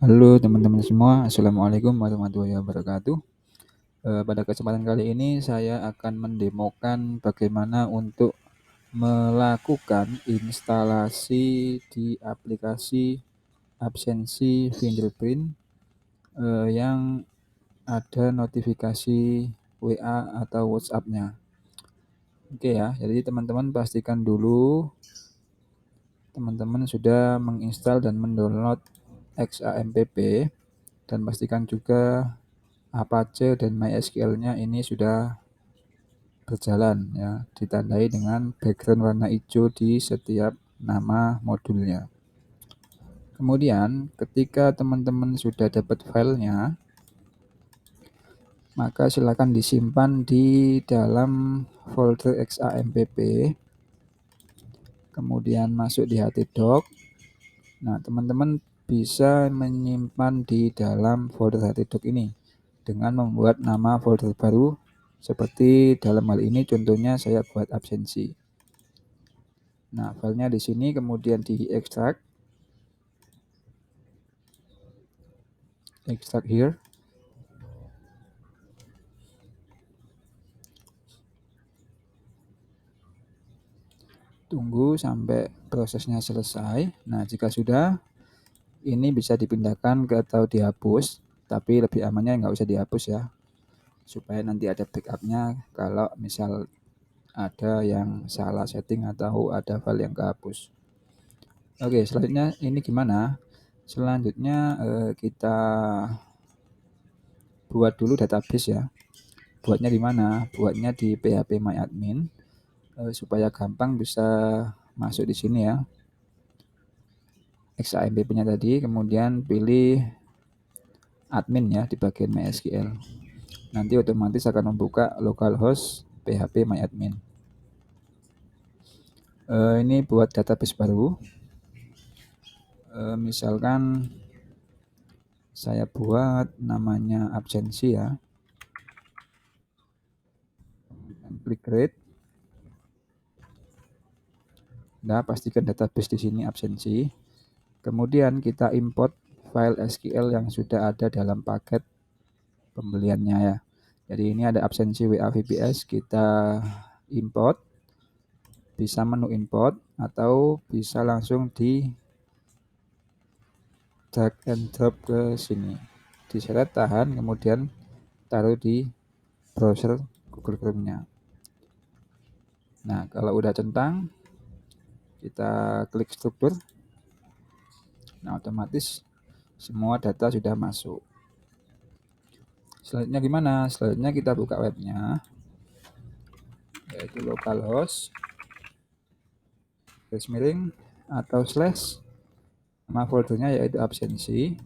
Halo teman-teman semua, Assalamualaikum warahmatullahi wabarakatuh. Pada kesempatan kali ini saya akan mendemokan bagaimana untuk melakukan instalasi di aplikasi absensi fingerprint yang ada notifikasi WA atau WhatsApp-nya. Oke ya, jadi teman-teman pastikan dulu teman-teman sudah menginstal dan mendownload XAMPP dan pastikan juga Apache dan MySQL-nya ini sudah berjalan ya, ditandai dengan background warna hijau di setiap nama modulnya. Kemudian ketika teman-teman sudah dapat filenya, maka silakan disimpan di dalam folder XAMPP, kemudian masuk di htdoc. Nah, teman-teman bisa menyimpan di dalam folder htdoc ini dengan membuat nama folder baru seperti dalam hal ini contohnya saya buat absensi. Nah, filenya di sini kemudian diekstrak. Extract here. Tunggu sampai prosesnya selesai. Nah, jika sudah, ini bisa dipindahkan ke atau dihapus, tapi lebih amannya nggak usah dihapus ya, supaya nanti ada backupnya kalau misal ada yang salah setting atau ada file yang kehapus. Oke, selanjutnya ini gimana? Selanjutnya kita buat dulu database ya. Buatnya di mana? Buatnya di phpMyAdmin supaya gampang bisa masuk di sini ya. XAMPP-nya tadi, kemudian pilih admin ya di bagian MySQL. Nanti otomatis akan membuka localhost phpMyAdmin. Ini buat database baru. Misalkan saya buat namanya absensi ya. Klik create. Nah, pastikan database di sini absensi. Kemudian kita import file SQL yang sudah ada dalam paket pembeliannya ya. Jadi ini ada absensi WA VPS, kita import. Bisa menu import atau bisa langsung di drag and drop ke sini. Diseret, tahan, kemudian taruh di browser Google Chrome-nya. Nah, kalau udah centang, kita klik struktur. Nah, otomatis semua data sudah masuk. Selanjutnya gimana? Selanjutnya kita buka webnya, yaitu localhost garis miring atau slash, nama foldernya yaitu absensi,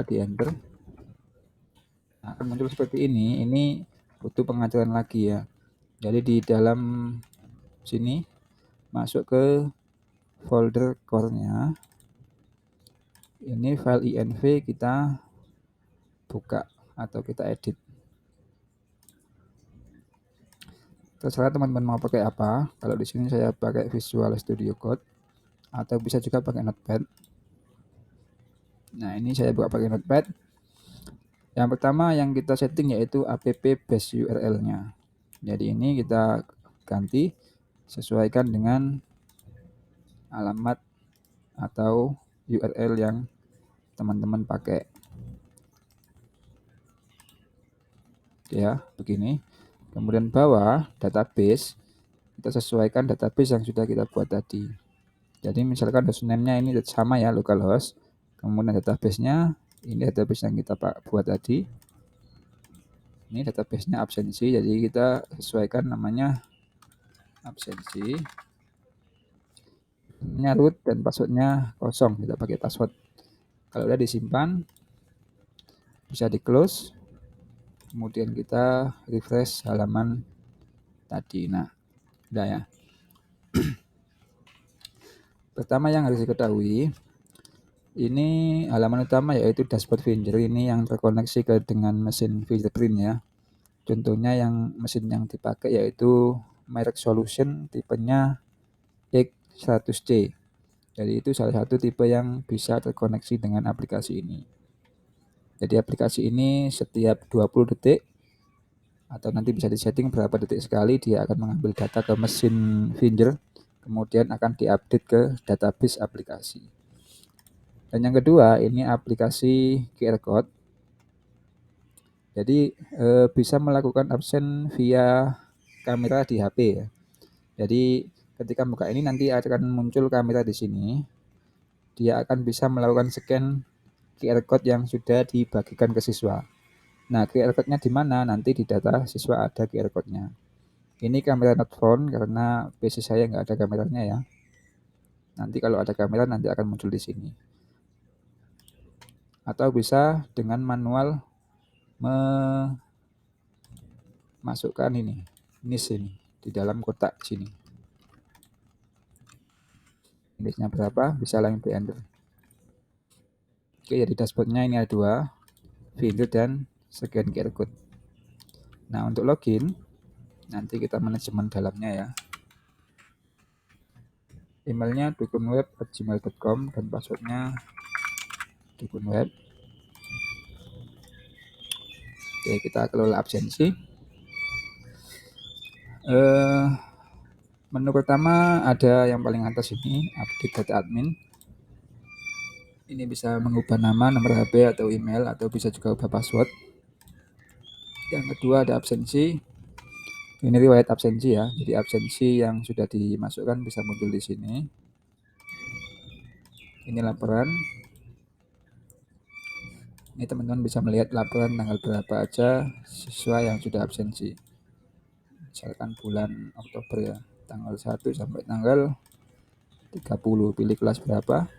di enter. Nah, akan muncul seperti ini butuh pengaturan lagi ya. Jadi di dalam sini masuk ke folder core-nya. Ini file inv kita buka atau kita edit. Terserah teman-teman mau pakai apa. Kalau di sini saya pakai Visual Studio Code atau bisa juga pakai Notepad. Nah, ini saya buka pakai Notepad. Yang pertama yang kita setting yaitu app base URL-nya. Jadi ini kita ganti sesuaikan dengan alamat atau URL yang teman-teman pakai. Ya, begini. Kemudian bawah database, kita sesuaikan database yang sudah kita buat tadi. Jadi misalkan hostname-nya ini sama ya, localhost. Kemudian database-nya, ini database yang kita buat tadi. Ini database-nya absensi, jadi kita sesuaikan namanya absensi. Ini root dan passwordnya kosong, kita pakai password. Kalau udah disimpan, bisa di close. Kemudian kita refresh halaman tadi. Nah, udah ya. Pertama yang harus diketahui, ini halaman utama yaitu dashboard Finger, ini yang terkoneksi ke dengan mesin fingerprint ya. Contohnya yang mesin yang dipakai yaitu merek Solution tipenya X100C. Jadi itu salah satu tipe yang bisa terkoneksi dengan aplikasi ini. Jadi aplikasi ini setiap 20 detik atau nanti bisa disetting berapa detik sekali dia akan mengambil data ke mesin Finger, kemudian akan diupdate ke database aplikasi. Dan yang kedua, ini aplikasi QR Code. Jadi bisa melakukan absen via kamera di HP ya. Jadi ketika buka ini nanti akan muncul kamera di sini. Dia akan bisa melakukan scan QR Code yang sudah dibagikan ke siswa. Nah, QR Code-nya di mana? Nanti di data siswa ada QR Code-nya. Ini kamera not found karena PC saya nggak ada kameranya ya. Nanti kalau ada kamera nanti akan muncul di sini. Atau bisa dengan manual memasukkan ini di dalam kotak sini. Niche-nya berapa? Bisa langsung di enter. Oke, jadi dashboard-nya ini ada 2, finger dan scan QR Code. Nah, untuk login nanti kita manajemen dalamnya ya. Emailnya dukunweb@gmail.com dan passwordnya dukunweb. Oke, kita kelola absensi. Menu pertama ada yang paling atas ini, update data admin. Ini bisa mengubah nama, nomor HP atau email, atau bisa juga ubah password. Yang kedua ada absensi. Ini riwayat absensi ya. Jadi absensi yang sudah dimasukkan bisa muncul di sini. Ini laporan. Ini teman-teman bisa melihat laporan tanggal berapa aja siswa yang sudah absensi. Misalkan bulan Oktober ya, tanggal 1 sampai tanggal 30, pilih kelas berapa.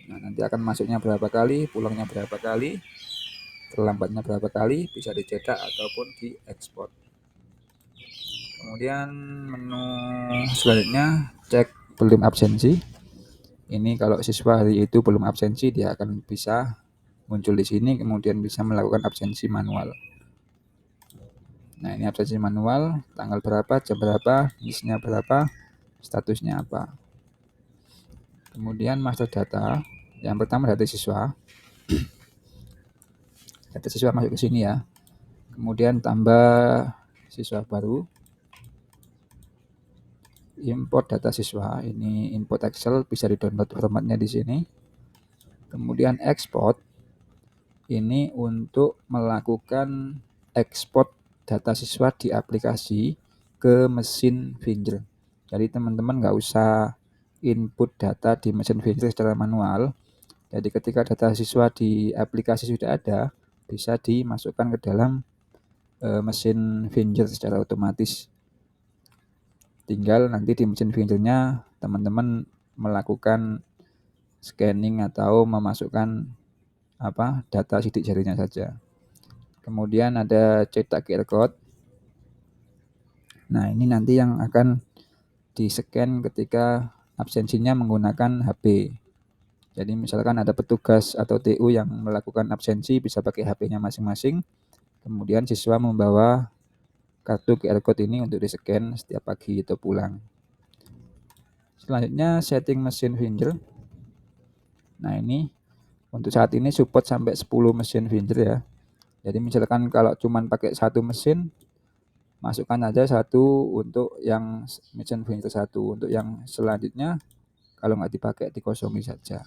Nah, nanti akan masuknya berapa kali, pulangnya berapa kali, terlambatnya berapa kali, bisa dicetak ataupun diekspor. Kemudian menu selanjutnya cek belum absensi. Ini kalau siswa hari itu belum absensi dia akan bisa muncul di sini, kemudian bisa melakukan absensi manual. Nah, ini absensi manual, tanggal berapa, jam berapa, listnya berapa, statusnya apa. Kemudian master data, yang pertama data siswa. Data siswa masuk ke sini ya. Kemudian tambah siswa baru. Import data siswa, ini import Excel, bisa di-download formatnya di sini. Kemudian export, ini untuk melakukan ekspor data siswa di aplikasi ke mesin Finger. Jadi teman-teman nggak usah input data di mesin Finger secara manual. Jadi ketika data siswa di aplikasi sudah ada, bisa dimasukkan ke dalam mesin Finger secara otomatis. Tinggal nanti di mesin Finger-nya teman-teman melakukan scanning atau memasukkan data sidik jarinya saja. Kemudian ada cetak QR Code. Nah, ini nanti yang akan di-scan ketika absensinya menggunakan HP. Jadi misalkan ada petugas atau TU yang melakukan absensi bisa pakai HP-nya masing-masing. Kemudian siswa membawa kartu QR Code ini untuk di-scan setiap pagi atau pulang. Selanjutnya setting mesin Finger. Nah, ini untuk saat ini support sampai 10 mesin Finger ya. Jadi misalkan kalau cuman pakai satu mesin, masukkan aja satu untuk yang mesin Finger satu. Untuk yang selanjutnya kalau nggak dipakai dikosongi saja.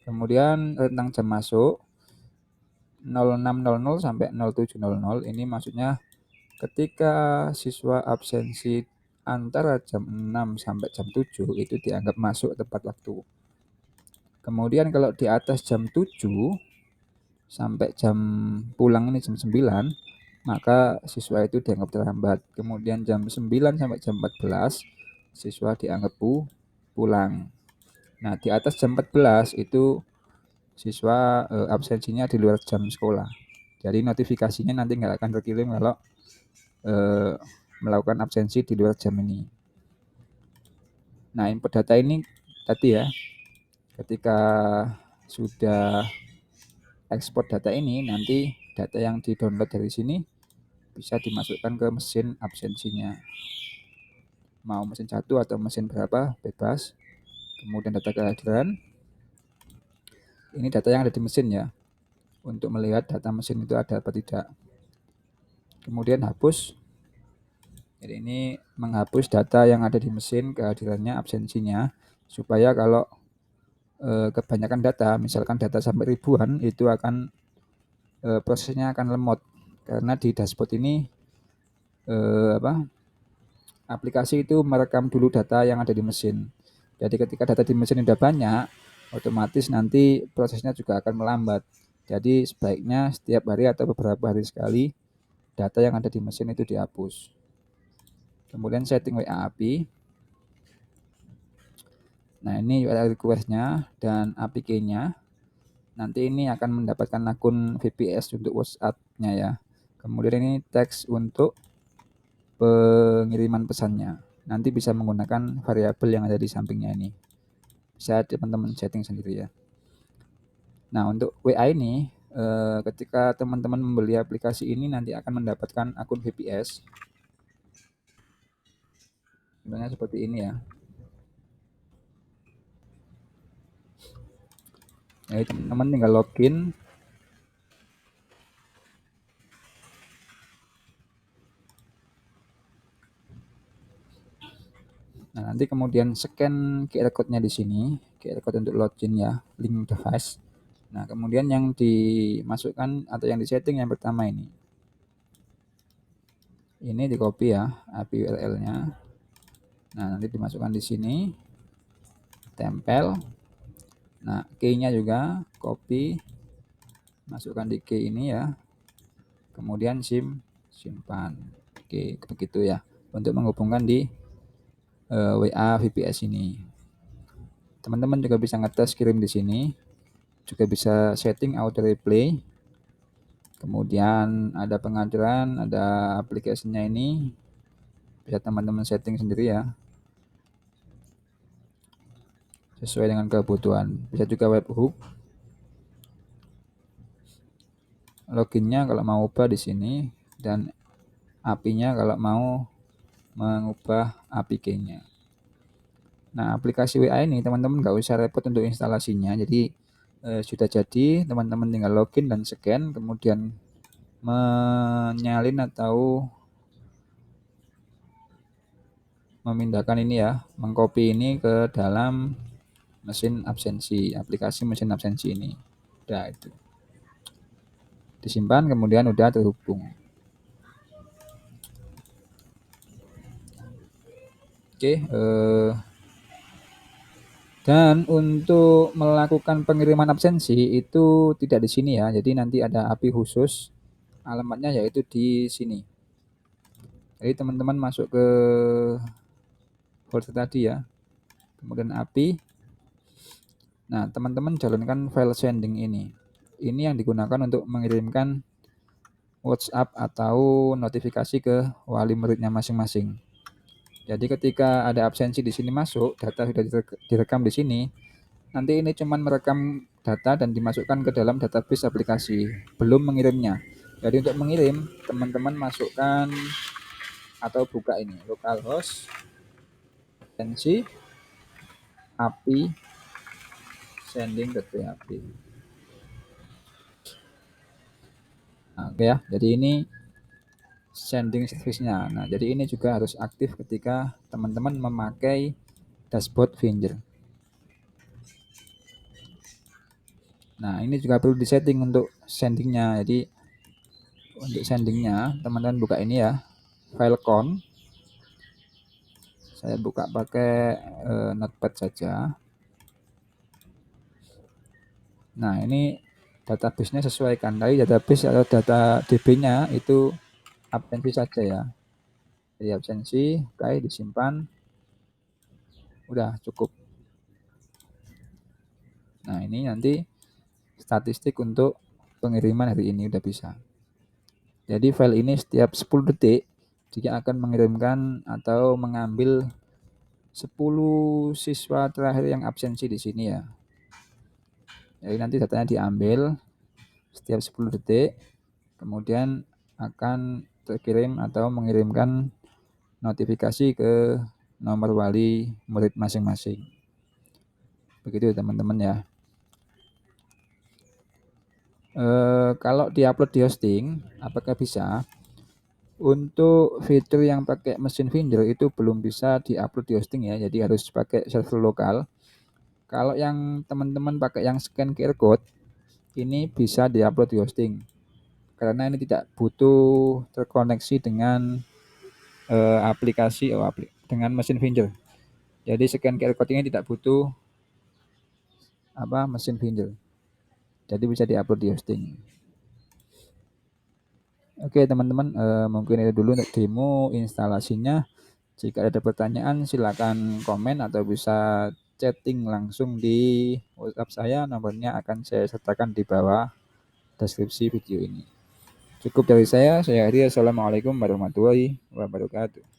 Kemudian rentang jam masuk 06.00 sampai 07.00. Ini maksudnya ketika siswa absensi antara jam 6 sampai jam 7 itu dianggap masuk tepat waktu. Kemudian kalau di atas jam 7 sampai jam pulang ini jam 9, maka siswa itu dianggap terlambat. Kemudian jam 9 sampai jam 14 siswa dianggap pulang. Nah, di atas jam 14 itu siswa absensinya di luar jam sekolah. Jadi notifikasinya nanti nggak akan terkirim kalau melakukan absensi di luar jam ini. Nah, input data ini tadi ya, ketika sudah ekspor data ini, nanti data yang di-download dari sini bisa dimasukkan ke mesin absensinya. Mau mesin 1 atau mesin berapa, bebas. kemudian data kehadiran. Ini data yang ada di mesin ya, untuk melihat data mesin itu ada apa tidak. Kemudian hapus. Jadi ini menghapus data yang ada di mesin, kehadirannya, absensinya, supaya kalau kebanyakan data, misalkan data sampai ribuan, itu akan prosesnya akan lemot karena di dashboard ini aplikasi itu merekam dulu data yang ada di mesin. Jadi ketika data di mesin sudah banyak, otomatis nanti prosesnya juga akan melambat. Jadi sebaiknya setiap hari atau beberapa hari sekali data yang ada di mesin itu dihapus. Kemudian setting WA API. Nah ini URL request-nya dan API key-nya. Nanti ini akan mendapatkan akun VPS untuk WhatsApp-nya ya. Kemudian ini teks untuk pengiriman pesannya. Nanti bisa menggunakan variabel yang ada di sampingnya ini. Bisa teman-teman setting sendiri ya. Nah untuk WA ini, ketika teman-teman membeli aplikasi ini nanti akan mendapatkan akun VPS. Sebenarnya seperti ini ya. Jadi teman-teman tinggal login. Nah, nanti kemudian scan QR code-nya di sini, QR code untuk login ya, link device. Nah, kemudian yang dimasukkan atau yang disetting yang pertama ini. Ini di copy ya, API URL-nya. Nah, nanti dimasukkan di sini, tempel. Nah, key-nya juga copy, masukkan di key ini ya. Kemudian simpan. Oke, begitu ya. Untuk menghubungkan di WA VPS ini. Teman-teman juga bisa ngetes kirim di sini. Juga bisa setting auto replay. Kemudian ada pengaturan, ada aplikasinya ini. Bisa teman-teman setting sendiri ya. Sesuai dengan kebutuhan. Bisa juga webhook. Loginnya kalau mau ubah di sini dan API-nya kalau mau mengubah API key-nya. Nah, aplikasi WA ini teman-teman nggak usah repot untuk instalasinya. Jadi sudah jadi, teman-teman tinggal login dan scan, kemudian menyalin atau memindahkan ini ya, mengcopy ini ke dalam mesin absensi, aplikasi mesin absensi ini. Udah itu. Disimpan kemudian udah terhubung. Oke, dan untuk melakukan pengiriman absensi itu tidak di sini ya. Jadi nanti ada API khusus, alamatnya yaitu di sini. Jadi teman-teman masuk ke folder tadi ya. Kemudian API. Nah, teman-teman jalankan file sending ini. Ini yang digunakan untuk mengirimkan WhatsApp atau notifikasi ke wali muridnya masing-masing. Jadi ketika ada absensi di sini masuk, data sudah direkam di sini, nanti ini cuma merekam data dan dimasukkan ke dalam database aplikasi, belum mengirimnya. Jadi untuk mengirim, teman-teman masukkan atau buka ini, localhost, absensi, API, sending.php. Nah, oke ya, jadi ini sending service-nya. Nah, jadi ini juga harus aktif ketika teman-teman memakai dashboard Finger. Nah, ini juga perlu disetting untuk sendingnya. Jadi untuk sendingnya, teman-teman buka ini ya, file con. Saya buka pakai notepad saja. Nah, ini database-nya sesuaikan. Tadi database atau data DB-nya itu absensi saja ya. Jadi absensi, oke, disimpan. Udah cukup. Nah, ini nanti statistik untuk pengiriman hari ini udah bisa. Jadi file ini setiap 10 detik dia akan mengirimkan atau mengambil 10 siswa terakhir yang absensi di sini ya. Jadi nanti datanya diambil setiap 10 detik, kemudian akan terkirim atau mengirimkan notifikasi ke nomor wali murid masing-masing. Begitu teman-teman ya. Kalau di-upload di hosting, apakah bisa? Untuk fitur yang pakai mesin Finder itu belum bisa di-upload di hosting ya, jadi harus pakai server lokal. Kalau yang teman-teman pakai yang scan QR code, ini bisa di-upload di hosting. Karena ini tidak butuh terkoneksi dengan aplikasi dengan mesin Finder. Jadi scan QR code ini tidak butuh mesin Finder. Jadi bisa di-upload di hosting. Oke teman-teman, mungkin itu dulu untuk demo instalasinya. Jika ada pertanyaan silakan komen atau bisa chatting langsung di WhatsApp saya, nomornya akan saya sertakan di bawah deskripsi video ini. Cukup dari saya akhiri. Assalamualaikum warahmatullahi wabarakatuh.